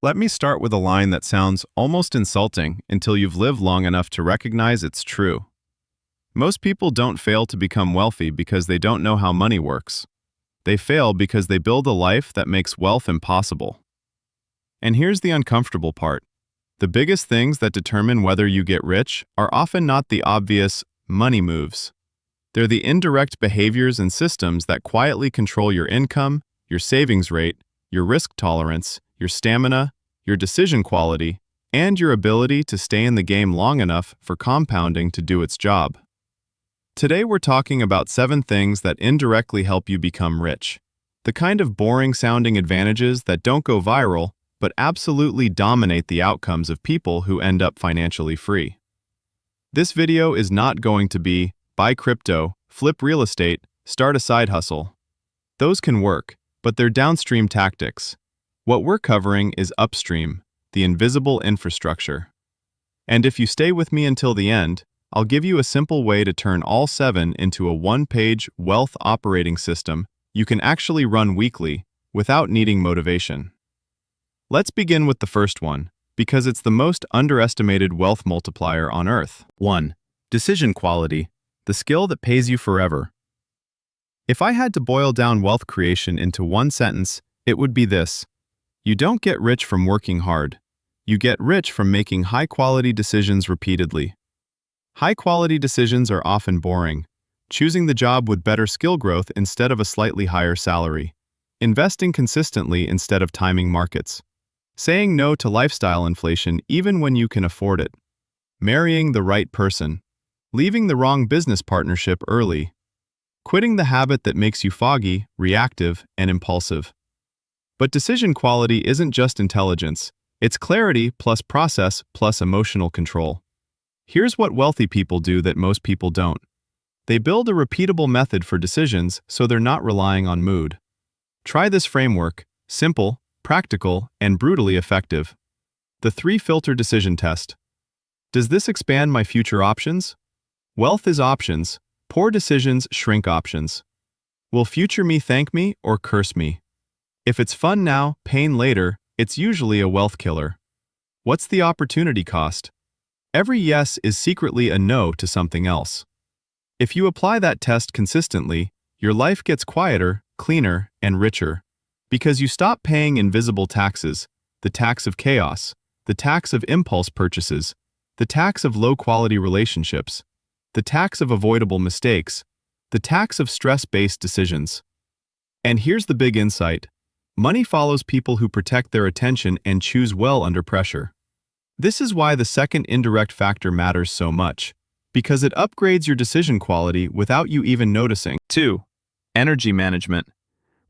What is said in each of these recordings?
Let me start with a line that sounds almost insulting until you've lived long enough to recognize it's true. Most people don't fail to become wealthy because they don't know how money works. They fail because they build a life that makes wealth impossible. And here's the uncomfortable part. The biggest things that determine whether you get rich are often not the obvious money moves. They're the indirect behaviors and systems that quietly control your income, your savings rate, your risk tolerance, your stamina, your decision quality, and your ability to stay in the game long enough for compounding to do its job. Today we're talking about 7 things that indirectly help you become rich. The kind of boring-sounding advantages that don't go viral, but absolutely dominate the outcomes of people who end up financially free. This video is not going to be, buy crypto, flip real estate, start a side hustle. Those can work, but they're downstream tactics. What we're covering is upstream, the invisible infrastructure. And if you stay with me until the end, I'll give you a simple way to turn all 7 into a one-page wealth operating system you can actually run weekly without needing motivation. Let's begin with the first one, because it's the most underestimated wealth multiplier on Earth. 1. Decision quality, the skill that pays you forever. If I had to boil down wealth creation into one sentence, it would be this. You don't get rich from working hard. You get rich from making high-quality decisions repeatedly. High-quality decisions are often boring. Choosing the job with better skill growth instead of a slightly higher salary. Investing consistently instead of timing markets. Saying no to lifestyle inflation even when you can afford it. Marrying the right person. Leaving the wrong business partnership early. Quitting the habit that makes you foggy, reactive, and impulsive. But decision quality isn't just intelligence. It's clarity plus process plus emotional control. Here's what wealthy people do that most people don't. They build a repeatable method for decisions so they're not relying on mood. Try this framework: simple, practical, and brutally effective. The 3-filter decision test. Does this expand my future options? Wealth is options. Poor decisions shrink options. Will future me thank me or curse me? If it's fun now, pain later, it's usually a wealth killer. What's the opportunity cost? Every yes is secretly a no to something else. If you apply that test consistently, your life gets quieter, cleaner, and richer. Because you stop paying invisible taxes, the tax of chaos, the tax of impulse purchases, the tax of low-quality relationships, the tax of avoidable mistakes, the tax of stress-based decisions. And here's the big insight. Money follows people who protect their attention and choose well under pressure. This is why the second indirect factor matters so much, because it upgrades your decision quality without you even noticing. 2. Energy management.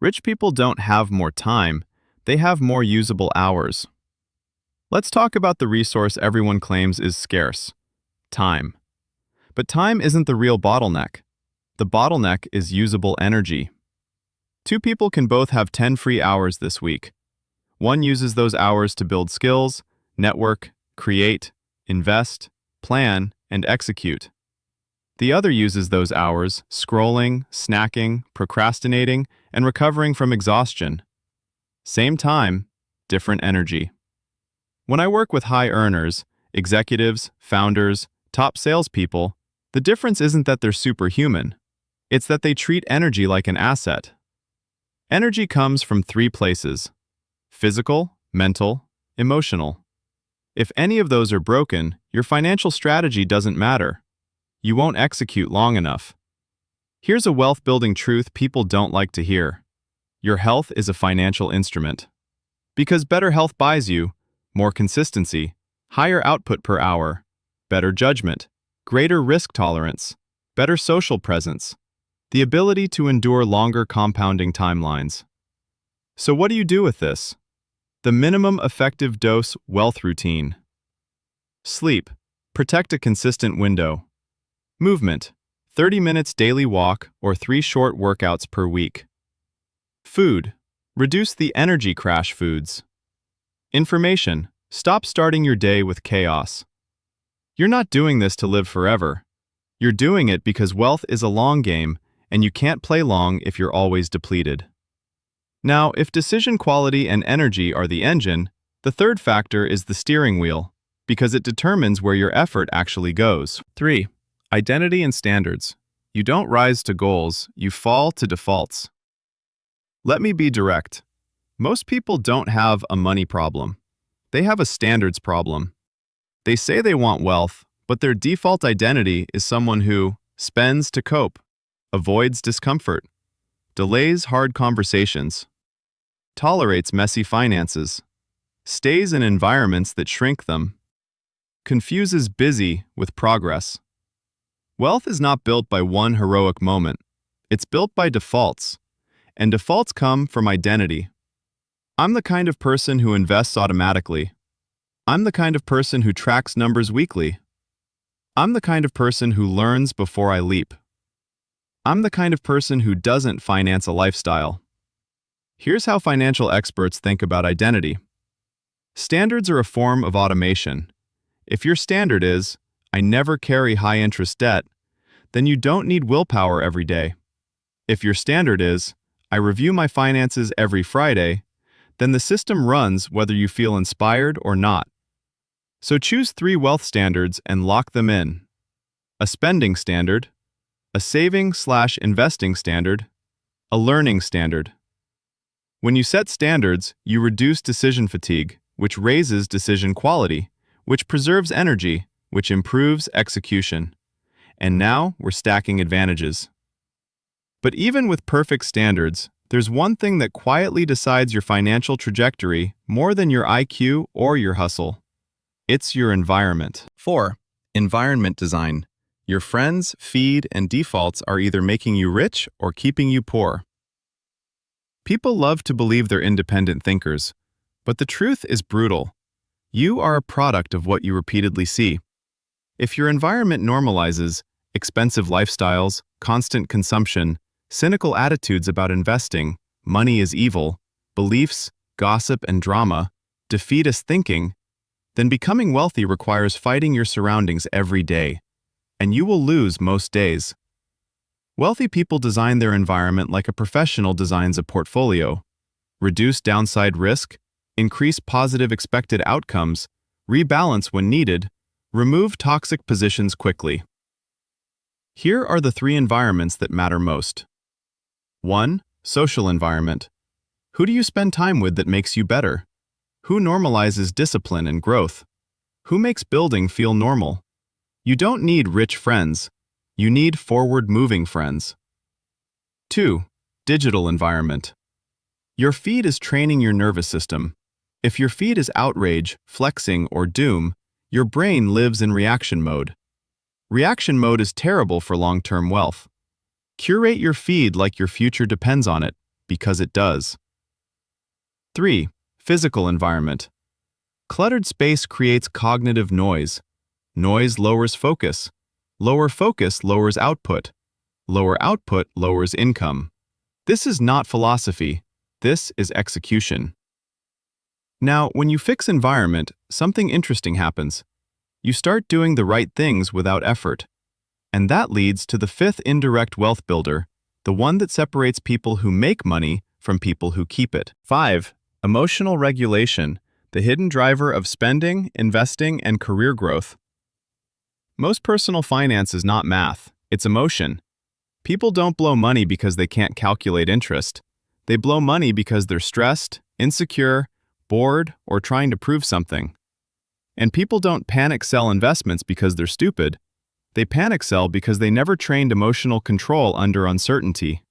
Rich people don't have more time, they have more usable hours. Let's talk about the resource everyone claims is scarce: time. But time isn't the real bottleneck. The bottleneck is usable energy. 2 people can both have 10 free hours this week. One uses those hours to build skills, network, create, invest, plan, and execute. The other uses those hours scrolling, snacking, procrastinating, and recovering from exhaustion. Same time, different energy. When I work with high earners, executives, founders, top salespeople, the difference isn't that they're superhuman. It's that they treat energy like an asset. Energy comes from 3 places: physical, mental, emotional. If any of those are broken, your financial strategy doesn't matter. You won't execute long enough. Here's a wealth-building truth people don't like to hear. Your health is a financial instrument. Because better health buys you more consistency, higher output per hour, better judgment, greater risk tolerance, better social presence, the ability to endure longer compounding timelines. So what do you do with this? The minimum effective dose wealth routine. Sleep. Protect a consistent window. Movement. 30 minutes daily walk or 3 short workouts per week. Food. Reduce the energy crash foods. Information. Stop starting your day with chaos. You're not doing this to live forever. You're doing it because wealth is a long game, and you can't play long if you're always depleted. Now, if decision quality and energy are the engine, The third factor is the steering wheel, because it determines where your effort actually goes. 3. Identity and standards. You don't rise to goals, you fall to defaults. Let me be direct. Most people don't have a money problem. They have a standards problem. They say they want wealth, but their default identity is someone who spends to cope, avoids discomfort, delays hard conversations, tolerates messy finances, stays in environments that shrink them, confuses busy with progress. Wealth is not built by one heroic moment. It's built by defaults, and defaults come from identity. I'm the kind of person who invests automatically. I'm the kind of person who tracks numbers weekly. I'm the kind of person who learns before I leap. I'm the kind of person who doesn't finance a lifestyle. Here's how financial experts think about identity. Standards are a form of automation. If your standard is, I never carry high-interest debt, then you don't need willpower every day. If your standard is, I review my finances every Friday, then the system runs whether you feel inspired or not. So choose 3 wealth standards and lock them in. A spending standard, a saving/investing standard, a learning standard. When you set standards, you reduce decision fatigue, which raises decision quality, which preserves energy, which improves execution. And now we're stacking advantages. But even with perfect standards, there's one thing that quietly decides your financial trajectory more than your IQ or your hustle. It's your environment. 4. Environment design. Your friends, feed, and defaults are either making you rich or keeping you poor. People love to believe they're independent thinkers, but the truth is brutal. You are a product of what you repeatedly see. If your environment normalizes expensive lifestyles, constant consumption, cynical attitudes about investing, money is evil, beliefs, gossip, and drama, defeatist thinking, then becoming wealthy requires fighting your surroundings every day, and you will lose most days. Wealthy people design their environment like a professional designs a portfolio. Reduce downside risk, increase positive expected outcomes, rebalance when needed, remove toxic positions quickly. Here are the 3 environments that matter most. 1. Social environment. Who do you spend time with that makes you better? Who normalizes discipline and growth? Who makes building feel normal? You don't need rich friends. You need forward-moving friends. 2. Digital environment. Your feed is training your nervous system. If your feed is outrage, flexing, or doom, your brain lives in reaction mode. Reaction mode is terrible for long-term wealth. Curate your feed like your future depends on it, because it does. 3. Physical environment. Cluttered space creates cognitive noise. Noise lowers focus. Lower focus lowers output. Lower output lowers income. This is not philosophy. This is execution. Now, when you fix environment, something interesting happens. You start doing the right things without effort. And that leads to the 5th indirect wealth builder, the one that separates people who make money from people who keep it. 5. Emotional regulation, the hidden driver of spending, investing, and career growth. Most personal finance is not math, it's emotion. People don't blow money because they can't calculate interest. They blow money because they're stressed, insecure, bored, or trying to prove something. And people don't panic sell investments because they're stupid. They panic sell because they never trained emotional control under uncertainty.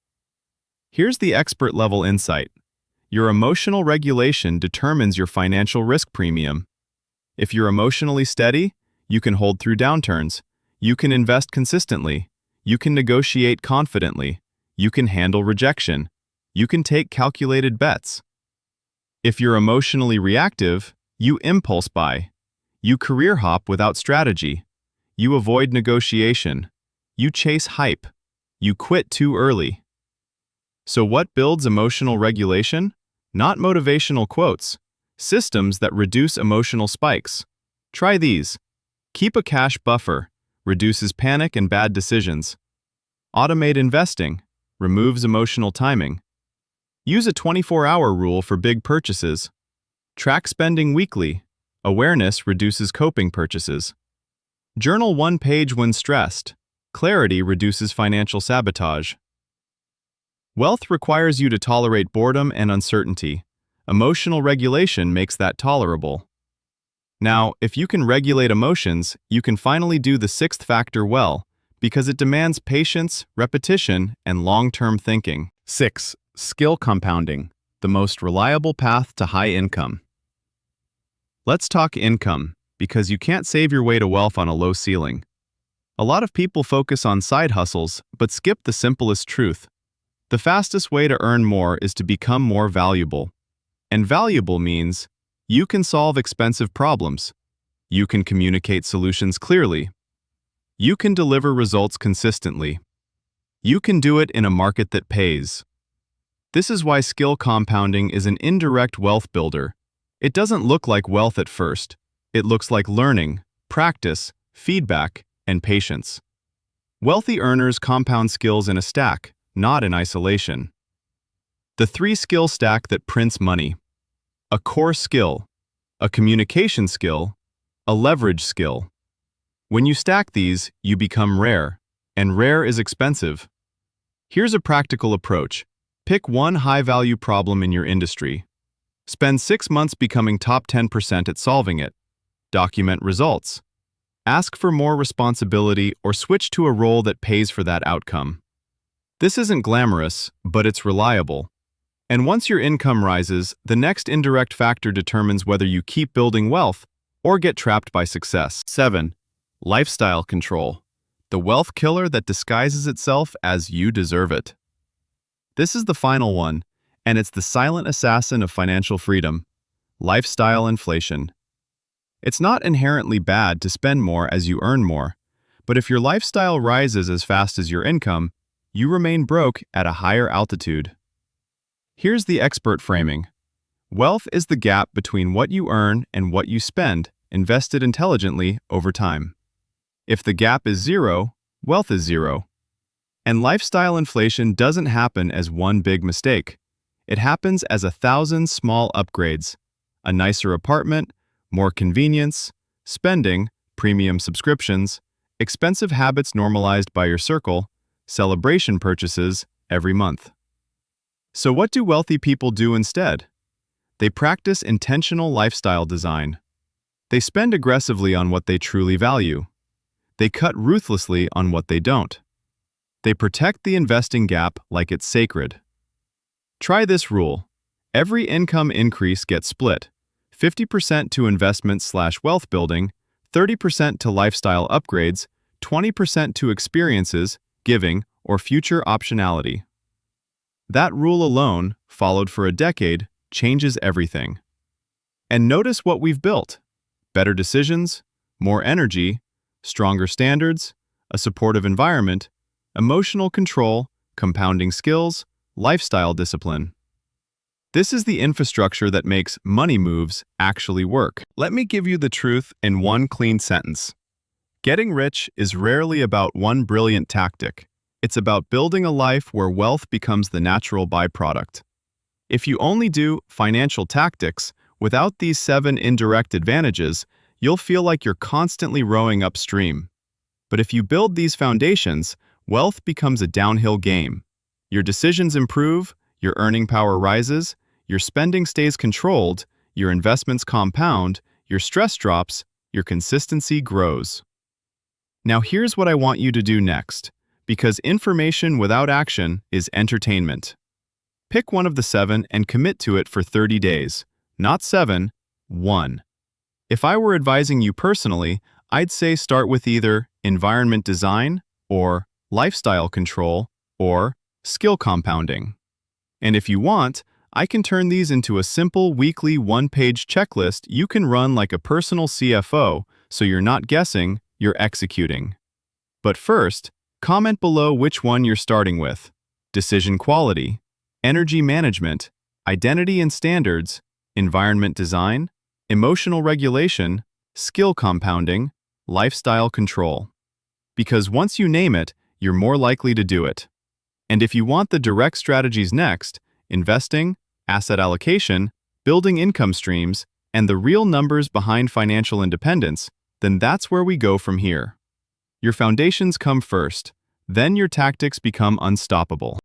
Here's the expert-level insight. Your emotional regulation determines your financial risk premium. If you're emotionally steady, you can hold through downturns. You can invest consistently. You can negotiate confidently. You can handle rejection. You can take calculated bets. If you're emotionally reactive, you impulse buy. You career hop without strategy. You avoid negotiation. You chase hype. You quit too early. So what builds emotional regulation? Not motivational quotes. Systems that reduce emotional spikes. Try these. Keep a cash buffer, reduces panic and bad decisions. Automate investing, removes emotional timing. Use a 24-hour rule for big purchases. Track spending weekly. Awareness reduces coping purchases. Journal one page when stressed. Clarity reduces financial sabotage. Wealth requires you to tolerate boredom and uncertainty. Emotional regulation makes that tolerable. Now, if you can regulate emotions, you can finally do the sixth factor well, because it demands patience, repetition, and long-term thinking. 6. Skill compounding, the most reliable path to high income. Let's talk income, because you can't save your way to wealth on a low ceiling. A lot of people focus on side hustles, but skip the simplest truth. The fastest way to earn more is to become more valuable. And valuable means you can solve expensive problems. You can communicate solutions clearly. You can deliver results consistently. You can do it in a market that pays. This is why skill compounding is an indirect wealth builder. It doesn't look like wealth at first. It looks like learning, practice, feedback, and patience. Wealthy earners compound skills in a stack, not in isolation. The 3-skill stack that prints money. A core skill, a communication skill, a leverage skill. When you stack these, you become rare, and rare is expensive. Here's a practical approach. Pick one high-value problem in your industry. Spend 6 months becoming top 10% at solving it. Document results. Ask for more responsibility or switch to a role that pays for that outcome. This isn't glamorous, but it's reliable. And once your income rises, the next indirect factor determines whether you keep building wealth or get trapped by success. 7. Lifestyle control. The wealth killer that disguises itself as you deserve it. This is the final one, and it's the silent assassin of financial freedom. Lifestyle inflation. It's not inherently bad to spend more as you earn more, but if your lifestyle rises as fast as your income, you remain broke at a higher altitude. Here's the expert framing. Wealth is the gap between what you earn and what you spend, invested intelligently over time. If the gap is zero, wealth is zero. And lifestyle inflation doesn't happen as one big mistake. It happens as 1,000 small upgrades. A nicer apartment, more convenience, spending, premium subscriptions, expensive habits normalized by your circle, celebration purchases every month. So what do wealthy people do instead? They practice intentional lifestyle design. They spend aggressively on what they truly value. They cut ruthlessly on what they don't. They protect the investing gap like it's sacred. Try this rule. Every income increase gets split. 50% to investments/wealth building, 30% to lifestyle upgrades, 20% to experiences, giving, or future optionality. That rule alone, followed for a decade, changes everything. And notice what we've built. Better decisions, more energy, stronger standards, a supportive environment, emotional control, compounding skills, lifestyle discipline. This is the infrastructure that makes money moves actually work. Let me give you the truth in one clean sentence. Getting rich is rarely about one brilliant tactic. It's about building a life where wealth becomes the natural byproduct. If you only do financial tactics without these 7 indirect advantages, you'll feel like you're constantly rowing upstream. But if you build these foundations, wealth becomes a downhill game. Your decisions improve, your earning power rises, your spending stays controlled, your investments compound, your stress drops, your consistency grows. Now here's what I want you to do next, because information without action is entertainment. Pick one of the 7 and commit to it for 30 days. Not 7, 1. If I were advising you personally, I'd say start with either environment design, or lifestyle control, or skill compounding. And if you want, I can turn these into a simple weekly 1-page checklist you can run like a personal CFO, so you're not guessing, you're executing. But first, comment below which one you're starting with. Decision quality, energy management, identity and standards, environment design, emotional regulation, skill compounding, lifestyle control. Because once you name it, you're more likely to do it. And if you want the direct strategies next, investing, asset allocation, building income streams, and the real numbers behind financial independence, then that's where we go from here. Your foundations come first, then your tactics become unstoppable.